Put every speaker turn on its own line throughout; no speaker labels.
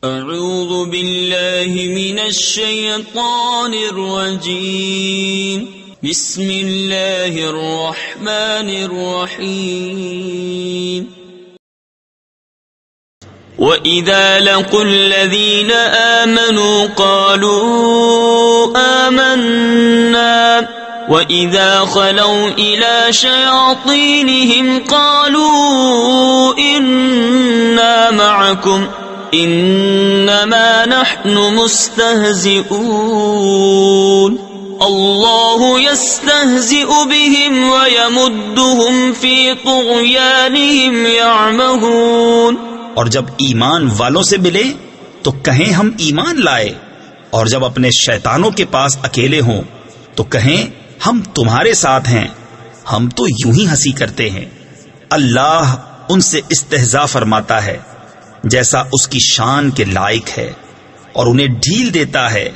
اعوذ باللہ من الشیطان الرجیم بسم اللہ الرحمن الرحیم وَإِذَا لَقُوا الَّذِينَ آمَنُوا قَالُوا آمَنَّا وَإِذَا خَلَوْا إِلَى شَيَاطِينِهِمْ قَالُوا إِنَّا مَعَكُمْ إِنَّمَا نَحْنُ مُسْتَهْزِئُونَ اللہ يستہزئ بهم ويمدهم في طغيانهم يعمهون۔
اور جب ایمان والوں سے ملے تو کہیں ہم ایمان لائے، اور جب اپنے شیطانوں کے پاس اکیلے ہوں تو کہیں ہم تمہارے ساتھ ہیں، ہم تو یوں ہی ہنسی کرتے ہیں۔ اللہ ان سے استہزاء فرماتا ہے جیسا اس کی شان کے لائق ہے، اور انہیں ڈھیل دیتا ہے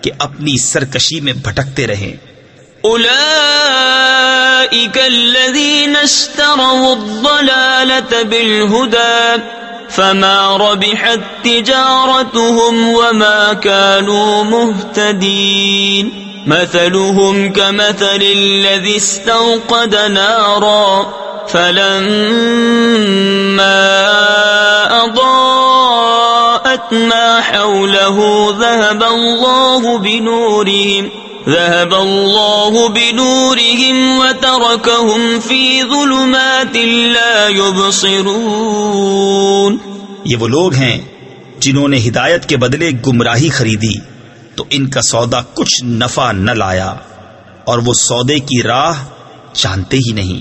کہ اپنی سرکشی میں بھٹکتے رہیں۔
اولئک الذین اشتروا الضلالة بالہدى فما ربحت تجارتهم وما كانوا مهتدين مثلهم كمثل الذي استوقد نارا فلما أضاءت ما حوله ذهب الله بنورهم وتركهم في ظلمات لا يبصرون۔
یہ وہ لوگ ہیں جنہوں نے ہدایت کے بدلے گمراہی خریدی تو ان کا سودا کچھ نفع نہ لایا، اور وہ سودے کی راہ جانتے ہی نہیں۔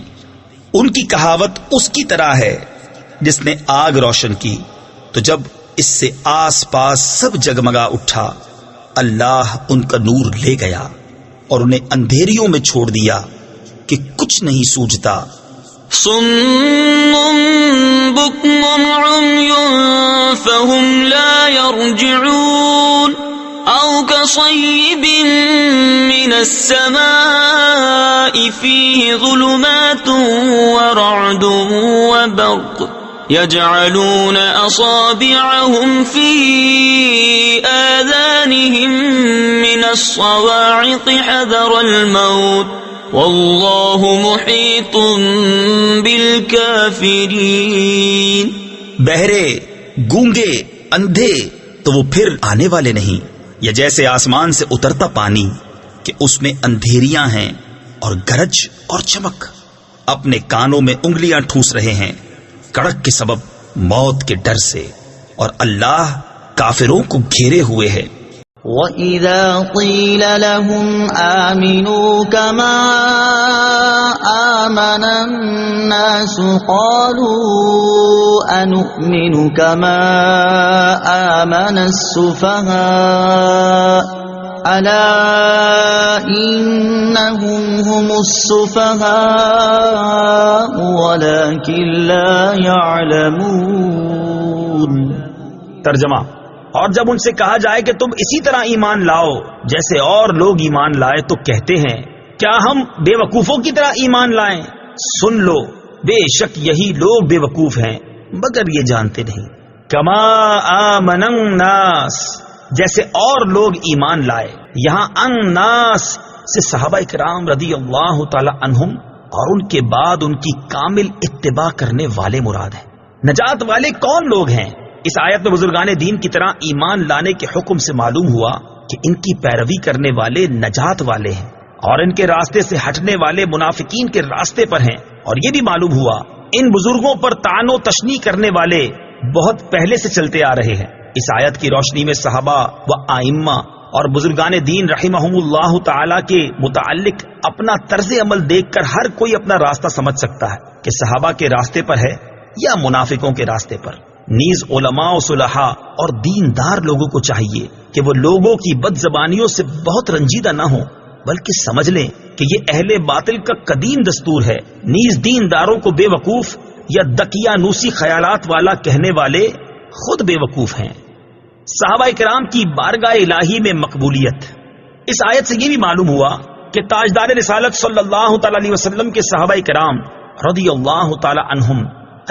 ان کی کہاوت اس کی طرح ہے جس نے آگ روشن کی تو جب اس سے آس پاس سب جگمگا اٹھا، اللہ ان کا نور لے گیا اور انہیں اندھیریوں میں چھوڑ دیا کہ کچھ نہیں سوجھتا۔
صم بکم عمی فهم لا يرجعون او كصيب من السماء فيه ظلمات ورعد وبرق يجعلون أصابعهم في آذانهم من الصواعق حذر الموت والله محيط بالكافرين۔
بہرے، گونگے، اندھے تو وہ پھر آنے والے نہیں، یا جیسے آسمان سے اترتا پانی کہ اس میں اندھیریاں ہیں اور گرج اور چمک، اپنے کانوں میں انگلیاں ٹھوس رہے ہیں کڑک کے سبب موت کے ڈر سے، اور اللہ کافروں کو گھیرے ہوئے ہے۔
وَإِذَا قِيلَ لَهُمْ آمِنُوا كَمَا آمَنَ النَّاسُ قَالُوا أَنُؤْمِنُ كَمَا آمَنَ السُّفَهَاءُ أَلَا إِنَّهُمْ هُمُ السُّفَهَاءُ وَلَكِنْ لَا يَعْلَمُونَ۔
ترجمہ: اور جب ان سے کہا جائے کہ تم اسی طرح ایمان لاؤ جیسے اور لوگ ایمان لائے تو کہتے ہیں کیا ہم بے وقوفوں کی طرح ایمان لائیں؟ سن لو، بے شک یہی لوگ بے وقوف ہیں مگر یہ جانتے نہیں۔ کما آمن الناس، جیسے اور لوگ ایمان لائے۔ یہاں الناس سے صحابہ کرام رضی اللہ تعالی عنہم اور ان کے بعد ان کی کامل اتباع کرنے والے مراد ہیں۔ نجات والے کون لوگ ہیں؟ اس آیت میں بزرگان دین کی طرح ایمان لانے کے حکم سے معلوم ہوا کہ ان کی پیروی کرنے والے نجات والے ہیں، اور ان کے راستے سے ہٹنے والے منافقین کے راستے پر ہیں۔ اور یہ بھی معلوم ہوا ان بزرگوں پر طعن و تشنیع کرنے والے بہت پہلے سے چلتے آ رہے ہیں۔ اس آیت کی روشنی میں صحابہ و ائمہ اور بزرگان دین رحمہم اللہ تعالی کے متعلق اپنا طرز عمل دیکھ کر ہر کوئی اپنا راستہ سمجھ سکتا ہے کہ صحابہ کے راستے پر ہے یا منافقوں کے راستے پر۔ نیز علماء و صلحاء اور دیندار لوگوں کو چاہیے کہ وہ لوگوں کی بد زبانیوں سے بہت رنجیدہ نہ ہوں، بلکہ سمجھ لیں کہ یہ اہل باطل کا قدیم دستور ہے۔ نیز دینداروں کو بے وقوف یا دقیانوسی خیالات والا کہنے والے خود بے وقوف ہیں۔ صحابہ کرام کی بارگاہ الہی میں مقبولیت۔ اس آیت سے یہ بھی معلوم ہوا کہ تاجدار رسالت صلی اللہ تعالی علیہ وسلم کے صحابہ کرام رضی اللہ تعالی عنہم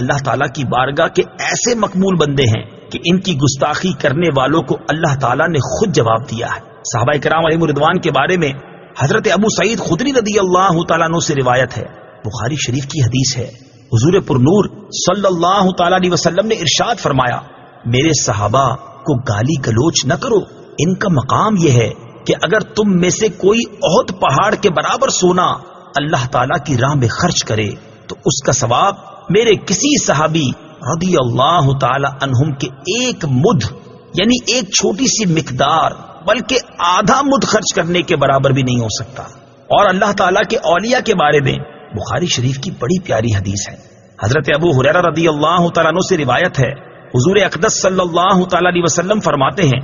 اللہ تعالیٰ کی بارگاہ کے ایسے مقبول بندے ہیں کہ ان کی گستاخی کرنے والوں کو اللہ تعالیٰ نے خود جواب دیا ہے۔ صحابہ کرام علیہم رضوان کے بارے میں حضرت ابو سعید خدری رضی اللہ تعالیٰ عنہ سے روایت ہے، بخاری شریف کی حدیث ہے، حضور پر نور صلی اللہ تعالیٰ علیہ وسلم نے ارشاد فرمایا، میرے صحابہ کو گالی گلوچ نہ کرو، ان کا مقام یہ ہے کہ اگر تم میں سے کوئی احد پہاڑ کے برابر سونا اللہ تعالیٰ کی راہ میں خرچ کرے تو اس کا ثواب میرے کسی صحابی رضی اللہ تعالی عنہم کے ایک مدھ یعنی ایک چھوٹی سی مقدار بلکہ آدھا مدھ خرچ کرنے کے برابر بھی نہیں ہو سکتا۔ اور اللہ تعالیٰ کے اولیاء کے بارے میں بخاری شریف کی بڑی پیاری حدیث ہے، حضرت ابو ہریرہ رضی اللہ تعالیٰ عنہ سے روایت ہے، حضور اقدس صلی اللہ تعالیٰ علیہ وسلم فرماتے ہیں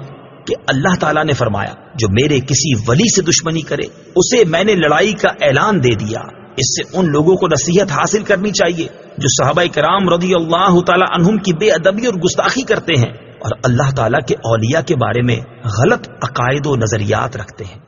کہ اللہ تعالیٰ نے فرمایا، جو میرے کسی ولی سے دشمنی کرے اسے میں نے لڑائی کا اعلان دے دیا۔ اس سے ان لوگوں کو نصیحت حاصل کرنی چاہیے جو صحابہ کرام رضی اللہ تعالی عنہم کی بے ادبی اور گستاخی کرتے ہیں اور اللہ تعالیٰ کے اولیاء کے بارے میں غلط عقائد و نظریات رکھتے ہیں۔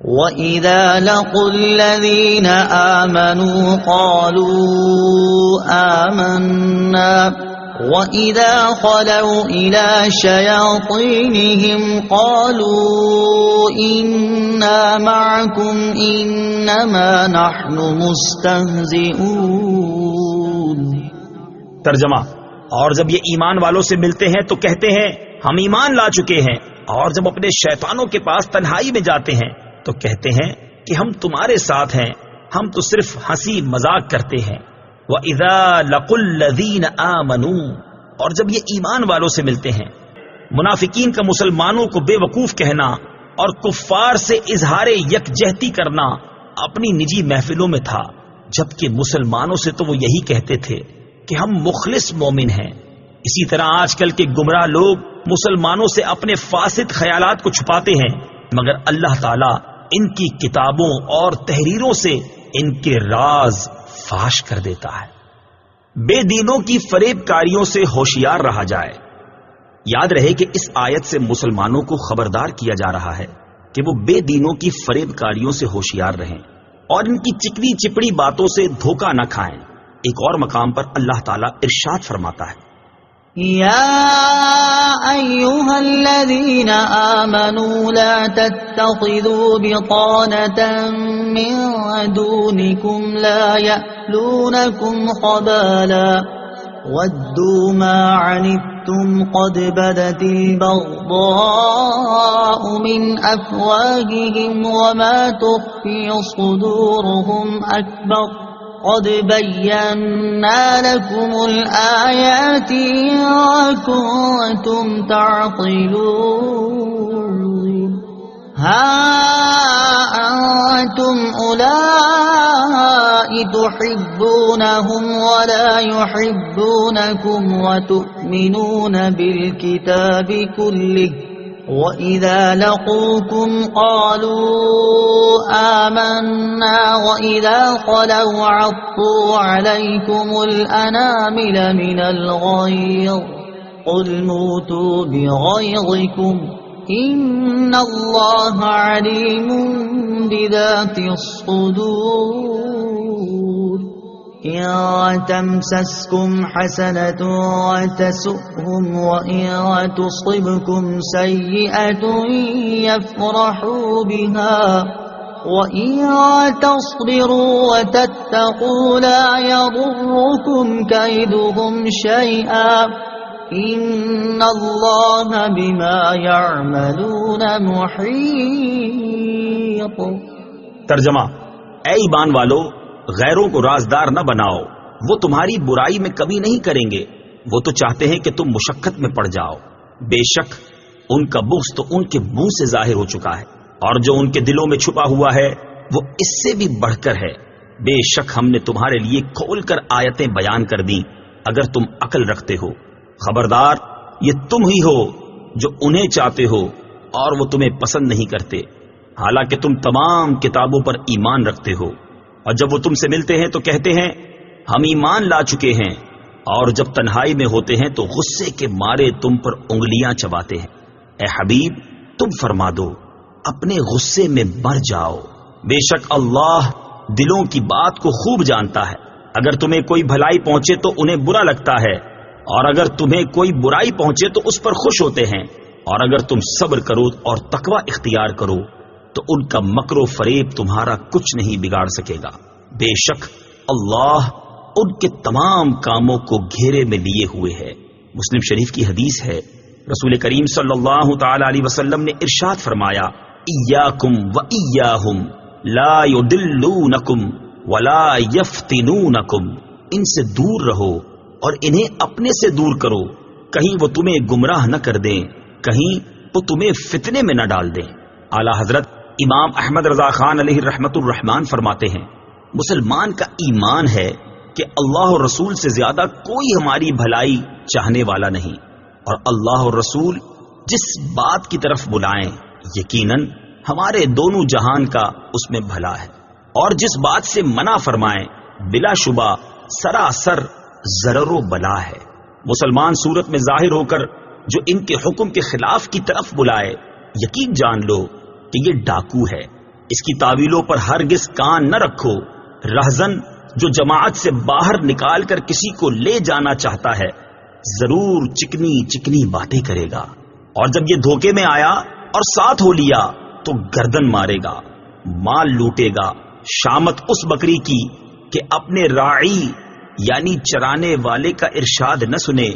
وَإِذَا لَقُوا الَّذِينَ آمَنُوا قَالُوا آمَنَّا وَإِذَا خَلَوْا إِلَى شَيَاطِينِهِمْ قَالُوا إِنَّا مَعَكُمْ إِنَّمَا نَحْنُ مُسْتَهْزِئُونَ۔
ترجمہ، اور جب یہ ایمان والوں سے ملتے ہیں تو کہتے ہیں ہم ایمان لا چکے ہیں، اور جب اپنے شیطانوں کے پاس تنہائی میں جاتے ہیں تو کہتے ہیں کہ ہم تمہارے ساتھ ہیں، ہم تو صرف ہنسی مذاق کرتے ہیں۔ وَإِذَا لَقُوا الَّذِينَ آمَنُوا، اور جب یہ ایمان والوں سے ملتے ہیں۔ منافقین کا مسلمانوں کو بے وقوف کہنا اور کفار سے اظہار یکجہتی کرنا اپنی نجی محفلوں میں تھا، جبکہ مسلمانوں سے تو وہ یہی کہتے تھے کہ ہم مخلص مومن ہیں۔ اسی طرح آج کل کے گمراہ لوگ مسلمانوں سے اپنے فاسد خیالات کو چھپاتے ہیں، مگر اللہ تعالیٰ ان کی کتابوں اور تحریروں سے ان کے راز فاش کر دیتا ہے۔ بے دینوں کی فریب کاریوں سے ہوشیار رہا جائے۔ یاد رہے کہ اس آیت سے مسلمانوں کو خبردار کیا جا رہا ہے کہ وہ بے دینوں کی فریب کاریوں سے ہوشیار رہیں اور ان کی چکنی چپڑی باتوں سے دھوکہ نہ کھائیں۔ ایک اور مقام پر اللہ تعالیٰ ارشاد فرماتا ہے،
يا أيها الذين آمنوا لا تتخذوا بطانة من دونكم لا يألونكم خبالا ودوا ما عنتم قد بدت البغضاء من أفواههم وما تخفي صدورهم أكبر قد بينا لكم الآيات إن كنتم تعقلون ها أنتم أولئك تحبونهم ولا يحبونكم وتؤمنون بالكتاب كله وَإِذَا لَقُوكُمْ قَالُوا آمَنَّا وَإِذَا خَلَوْا عَضُّوا عَلَيْكُمُ الْأَنَامِلَ مِنَ الْغَيْظِ قُلْ مُوتُوا بِغَيْظِكُمْ إِنَّ اللَّهَ عَلِيمٌ بِذَاتِ الصُّدُورِ إِن تَمْسَسْكُمْ حَسَنَةٌ تَسُؤْهُمْ وَإِن تُصِبْكُمْ سَيِّئَةٌ يَفْرَحُوا بِهَا وَإِن تَصْبِرُوا وَتَتَّقُوا لَا يَضُرُّكُمْ كَيْدُهُمْ شَيْئًا إن الله بما يعملون محيط.
ترجمہ: اے ایمان والو، غیروں کو رازدار نہ بناؤ، وہ تمہاری برائی میں کمی نہیں کریں گے، وہ تو چاہتے ہیں کہ تم مشقت میں پڑ جاؤ. بے شک ان کا بغض تو ان کے منہ سے ظاہر ہو چکا ہے، اور جو ان کے دلوں میں چھپا ہوا ہے وہ اس سے بھی بڑھ کر ہے. بے شک ہم نے تمہارے لیے کھول کر آیتیں بیان کر دیں اگر تم عقل رکھتے ہو. خبردار، یہ تم ہی ہو جو انہیں چاہتے ہو اور وہ تمہیں پسند نہیں کرتے، حالانکہ تم تمام کتابوں پر ایمان رکھتے ہو. اور جب وہ تم سے ملتے ہیں تو کہتے ہیں ہم ایمان لا چکے ہیں، اور جب تنہائی میں ہوتے ہیں تو غصے کے مارے تم پر انگلیاں چباتے ہیں. اے حبیب، تم فرما دو اپنے غصے میں مر جاؤ، بے شک اللہ دلوں کی بات کو خوب جانتا ہے. اگر تمہیں کوئی بھلائی پہنچے تو انہیں برا لگتا ہے، اور اگر تمہیں کوئی برائی پہنچے تو اس پر خوش ہوتے ہیں. اور اگر تم صبر کرو اور تقوی اختیار کرو تو ان کا مکر و فریب تمہارا کچھ نہیں بگاڑ سکے گا. بے شک اللہ ان کے تمام کاموں کو گھیرے میں لیے ہوئے ہے. مسلم شریف کی حدیث ہے، رسول کریم صلی اللہ تعالی علیہ وسلم نے ارشاد فرمایا، ایاکم و ایاہم لا یضلونکم ولا یفتنونکم. ان سے دور رہو اور انہیں اپنے سے دور کرو، کہیں وہ تمہیں گمراہ نہ کر دیں، کہیں وہ تمہیں فتنے میں نہ ڈال دیں. اعلی حضرت امام احمد رضا خان علیہ رحمت الرحمان فرماتے ہیں، مسلمان کا ایمان ہے کہ اللہ اور رسول سے زیادہ کوئی ہماری بھلائی چاہنے والا نہیں، اور اللہ اور رسول جس بات کی طرف بلائیں یقیناً ہمارے دونوں جہان کا اس میں بھلا ہے، اور جس بات سے منع فرمائیں بلا شبہ سراسر ضرر و بلا ہے. مسلمان صورت میں ظاہر ہو کر جو ان کے حکم کے خلاف کی طرف بلائے، یقین جان لو کہ یہ ڈاکو ہے. اس کی تعویلوں پر ہرگز کان نہ رکھو. رہزن جو جماعت سے باہر نکال کر کسی کو لے جانا چاہتا ہے ضرور چکنی چکنی باتیں کرے گا، اور جب یہ دھوکے میں آیا اور ساتھ ہو لیا تو گردن مارے گا، مال لوٹے گا. شامت اس بکری کی کہ اپنے راعی یعنی چرانے والے کا ارشاد نہ سنے،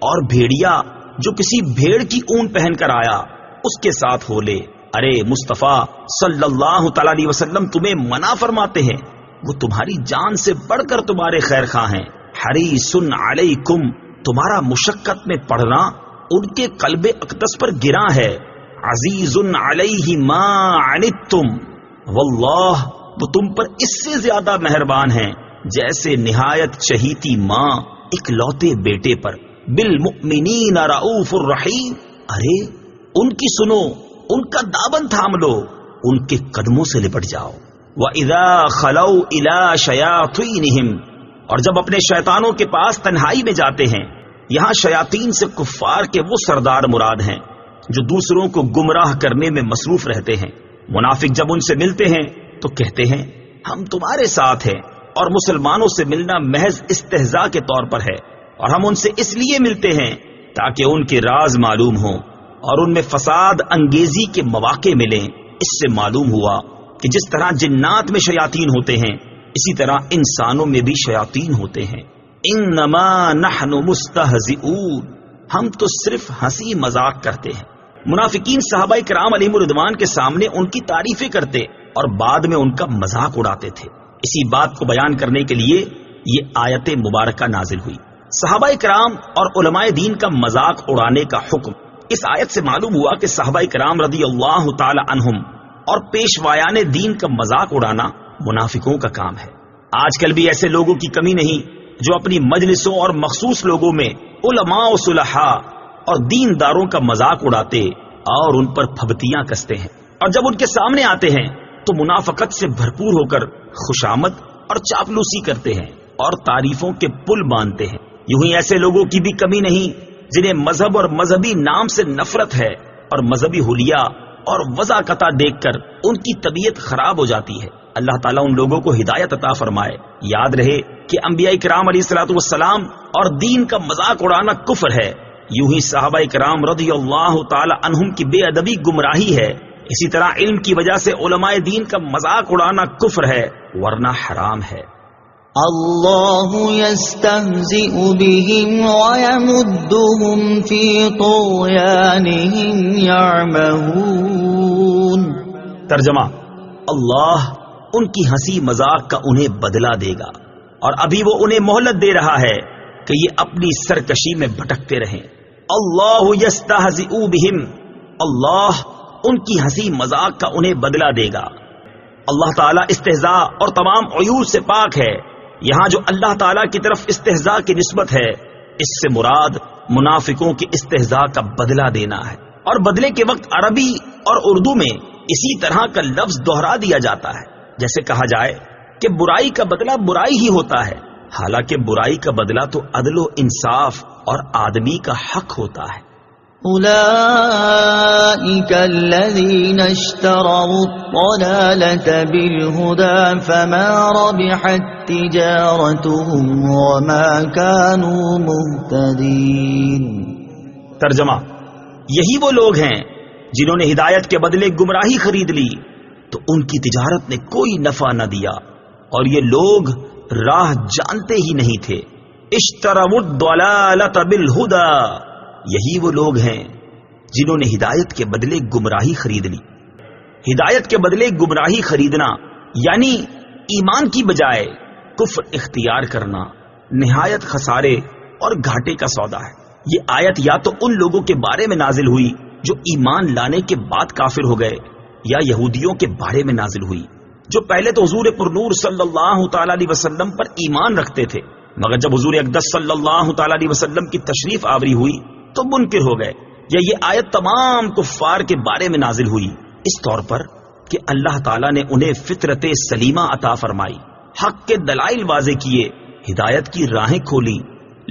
اور بھیڑیا جو کسی بھیڑ کی اون پہن کر آیا اس کے ساتھ ہو لے. ارے مصطفیٰ صلی اللہ تعالی علیہ وسلم تمہیں منع فرماتے ہیں، وہ تمہاری جان سے بڑھ کر تمہارے خیر خواہ ہیں. حریص علیکم، تمہارا مشقت میں پڑھنا ان کے قلب اقدس پر گراں ہے. عزیز علیہ ما عنتم، واللہ وہ تم پر اس سے زیادہ مہربان ہیں جیسے نہایت چہیتی ماں اکلوتے بیٹے پر. بالمؤمنین رؤوف الرحیم، ارے ان کی سنو، ان کا دامن تھام لو، ان کے قدموں سے لپٹ جاؤ. وَإِذَا خَلَوْا إِلَى شَيَاطِينِهِمْ، اور جب اپنے شیطانوں کے پاس تنہائی میں جاتے ہیں. یہاں شیاطین سے کفار کے وہ سردار مراد ہیں جو دوسروں کو گمراہ کرنے میں مصروف رہتے ہیں. منافق جب ان سے ملتے ہیں تو کہتے ہیں ہم تمہارے ساتھ ہیں، اور مسلمانوں سے ملنا محض استہزاء کے طور پر ہے، اور ہم ان سے اس لیے ملتے ہیں تاکہ ان کے راز معلوم ہوں اور ان میں فساد انگیزی کے مواقع ملیں. اس سے معلوم ہوا کہ جس طرح جنات میں شیاطین ہوتے ہیں اسی طرح انسانوں میں بھی شیاطین ہوتے ہیں. انما نحن مستہزئون، ہم تو صرف ہنسی مذاق کرتے ہیں. منافقین صحابہ کرام علیہم الرضوان کے سامنے ان کی تعریفیں کرتے اور بعد میں ان کا مذاق اڑاتے تھے. اسی بات کو بیان کرنے کے لیے یہ آیت مبارکہ نازل ہوئی. صحابہ کرام اور علماء دین کا مذاق اڑانے کا حکم اس آیت سے معلوم ہوا کہ صحابہ کرام رضی اللہ تعالی عنہم اور پیشوایان دین کا مذاق اڑانا منافقوں کا کام ہے. آج کل بھی ایسے لوگوں کی کمی نہیں جو اپنی مجلسوں اور مخصوص لوگوں میں علماء و صلحاء اور دینداروں کا مذاق اڑاتے اور ان پر پھبتیاں کستے ہیں، اور جب ان کے سامنے آتے ہیں تو منافقت سے بھرپور ہو کر خوشامد اور چاپلوسی کرتے ہیں اور تعریفوں کے پل باندھتے ہیں. یوں ہی ایسے لوگوں کی بھی کمی نہیں جنہیں مذہب اور مذہبی نام سے نفرت ہے اور مذہبی حلیہ اور وضاقتہ دیکھ کر ان کی طبیعت خراب ہو جاتی ہے. اللہ تعالیٰ ان لوگوں کو ہدایت عطا فرمائے. یاد رہے کہ انبیاء کرام علیہ الصلوۃ والسلام اور دین کا مذاق اڑانا کفر ہے. یوں ہی صحابہ کرام رضی اللہ تعالی عنہم کی بے ادبی گمراہی ہے. اسی طرح علم کی وجہ سے علماء دین کا مذاق اڑانا کفر ہے ورنہ حرام ہے.
اللہ یستہزئ بہم ویمدہم فی طغیانہم یعمہون.
ترجمہ: اللہ ان کی ہنسی مذاق کا انہیں بدلہ دے گا، اور ابھی وہ انہیں مہلت دے رہا ہے کہ یہ اپنی سرکشی میں بھٹکتے رہیں. اللہ یستہزئ بہم، اللہ ان کی ہنسی مذاق کا انہیں بدلہ دے گا. اللہ تعالیٰ استہزاء اور تمام عیوب سے پاک ہے. یہاں جو اللہ تعالیٰ کی طرف استہزاء کی نسبت ہے، اس سے مراد منافقوں کی استہزاء کا بدلہ دینا ہے. اور بدلے کے وقت عربی اور اردو میں اسی طرح کا لفظ دہرا دیا جاتا ہے، جیسے کہا جائے کہ برائی کا بدلہ برائی ہی ہوتا ہے، حالانکہ برائی کا بدلہ تو عدل و انصاف اور آدمی کا حق ہوتا ہے.
اولئک الذین اشتروا الضلالة بالهدى فما ربحت تجارتهم وما كانوا مهتدین.
ترجمہ: یہی وہ لوگ ہیں جنہوں نے ہدایت کے بدلے گمراہی خرید لی تو ان کی تجارت نے کوئی نفع نہ دیا، اور یہ لوگ راہ جانتے ہی نہیں تھے. اشتروا الضلالة بالهدى، یہی وہ لوگ ہیں جنہوں نے ہدایت کے بدلے گمراہی خرید لی. ہدایت کے بدلے گمراہی خریدنا یعنی ایمان کی بجائے کفر اختیار کرنا نہایت خسارے اور گھاٹے کا سودا ہے. یہ آیت یا تو ان لوگوں کے بارے میں نازل ہوئی جو ایمان لانے کے بعد کافر ہو گئے، یا یہودیوں کے بارے میں نازل ہوئی جو پہلے تو حضور پر نور صلی اللہ تعالی علیہ وسلم پر ایمان رکھتے تھے، مگر جب حضور اقدس صلی اللہ تعالی علیہ وسلم کی تشریف آوری ہوئی تو منکر ہو گئے. یا یہ آیت تمام کفار کے بارے میں نازل ہوئی اس طور پر کہ اللہ تعالیٰ نے انہیں فطرت سلیمہ عطا فرمائی، حق کے دلائل واضح کیے، ہدایت کی راہیں کھولی،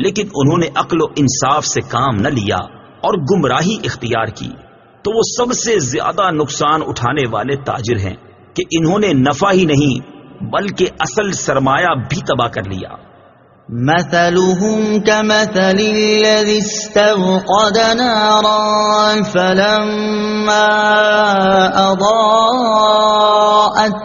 لیکن انہوں نے عقل و انصاف سے کام نہ لیا اور گمراہی اختیار کی، تو وہ سب سے زیادہ نقصان اٹھانے والے تاجر ہیں کہ انہوں نے نفع ہی نہیں بلکہ اصل سرمایہ بھی تباہ کر لیا.
مثلهم كمثل الذي استوقد نارا فلما أضاءت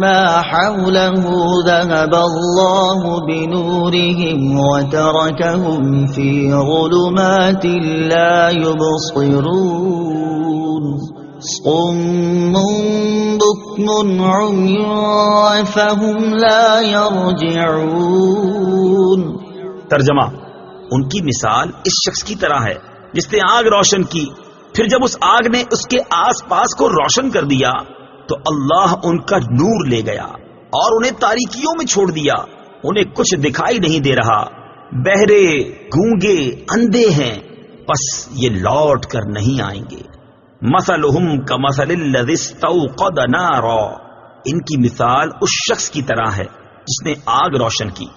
ما حوله ذهب الله بنورهم وتركهم في ظلمات لا يبصرون. صم بكم عمي فهم لا يرجعون.
ترجمہ: ان کی مثال اس شخص کی طرح ہے جس نے آگ روشن کی، پھر جب اس آگ نے اس کے آس پاس کو روشن کر دیا تو اللہ ان کا نور لے گیا اور انہیں تاریکیوں میں چھوڑ دیا. انہیں کچھ دکھائی نہیں دے رہا، بہرے، گونگے، اندھے ہیں، بس یہ لوٹ کر نہیں آئیں گے. مثلہم کمثل الذی استوقد نارا، ان کی مثال اس شخص کی طرح ہے جس نے آگ روشن کی.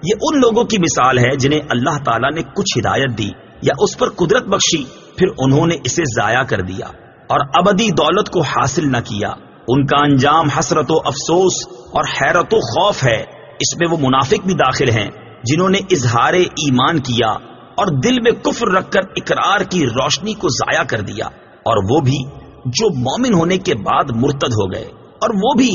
یہ ان لوگوں کی مثال ہے جنہیں اللہ تعالیٰ نے کچھ ہدایت دی یا اس پر قدرت بخشی، پھر انہوں نے اسے ضائع کر دیا اور ابدی دولت کو حاصل نہ کیا. ان کا انجام حسرت و افسوس اور حیرت و خوف ہے. اس میں وہ منافق بھی داخل ہیں جنہوں نے اظہار ایمان کیا اور دل میں کفر رکھ کر اقرار کی روشنی کو ضائع کر دیا، اور وہ بھی جو مومن ہونے کے بعد مرتد ہو گئے، اور وہ بھی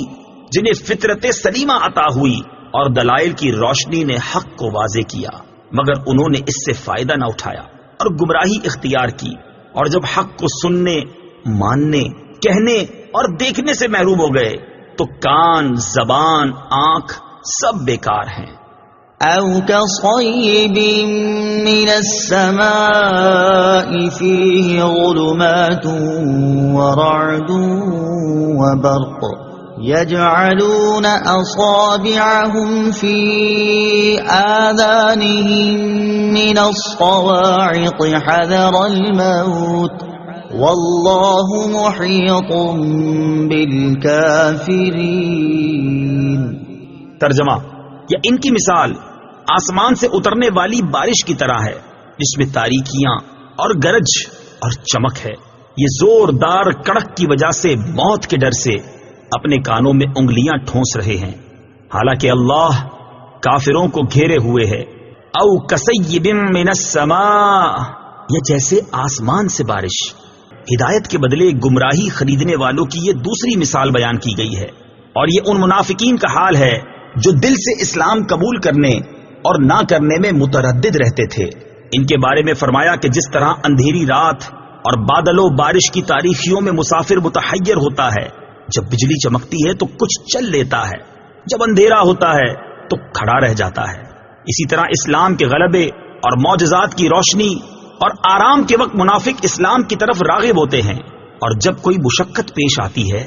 جنہیں فطرت سلیمہ عطا ہوئی اور دلائل کی روشنی نے حق کو واضح کیا، مگر انہوں نے اس سے فائدہ نہ اٹھایا اور گمراہی اختیار کی، اور جب حق کو سننے، ماننے، کہنے اور دیکھنے سے محروم ہو گئے تو کان، زبان، آنکھ سب بیکار ہیں.
او كصيب من السماء فيه ظلمات ورعد وبرق يجعلون أصابعهم في آذانهم من الصواعق حذر الموت والله محيط بالكافرين.
ترجمہ: یا ان کی مثال آسمان سے اترنے والی بارش کی طرح ہے جس میں تاریکیاں اور گرج اور چمک ہے. یہ زوردار کڑک کی وجہ سے موت کے ڈر سے اپنے کانوں میں انگلیاں ٹھونس رہے ہیں، حالانکہ اللہ کافروں کو گھیرے ہوئے ہے. او کصیب من السماء، یہ جیسے آسمان سے بارش، ہدایت کے بدلے گمراہی خریدنے والوں کی یہ دوسری مثال بیان کی گئی ہے، اور یہ ان منافقین کا حال ہے جو دل سے اسلام قبول کرنے اور نہ کرنے میں متردد رہتے تھے۔ ان کے بارے میں فرمایا کہ جس طرح اندھیری رات اور بادل و بارش کی تاریکیوں میں مسافر متحیر ہوتا ہے، جب بجلی چمکتی ہے تو کچھ چل لیتا ہے، جب اندھیرا ہوتا ہے تو کھڑا رہ جاتا ہے، اسی طرح اسلام کے غلبے اور معجزات کی روشنی اور آرام کے وقت منافق اسلام کی طرف راغب ہوتے ہیں، اور جب کوئی مشقت پیش آتی ہے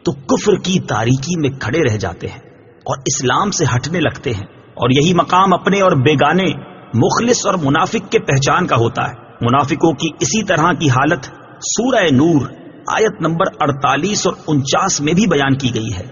تو کفر کی تاریکی میں کھڑے رہ جاتے ہیں اور اسلام سے ہٹنے لگتے ہیں، اور یہی مقام اپنے اور بیگانے، مخلص اور منافق کے پہچان کا ہوتا ہے۔ منافقوں کی اسی طرح کی حالت سورہ نور آیت نمبر 48 اور 49 میں بھی بیان کی گئی ہے۔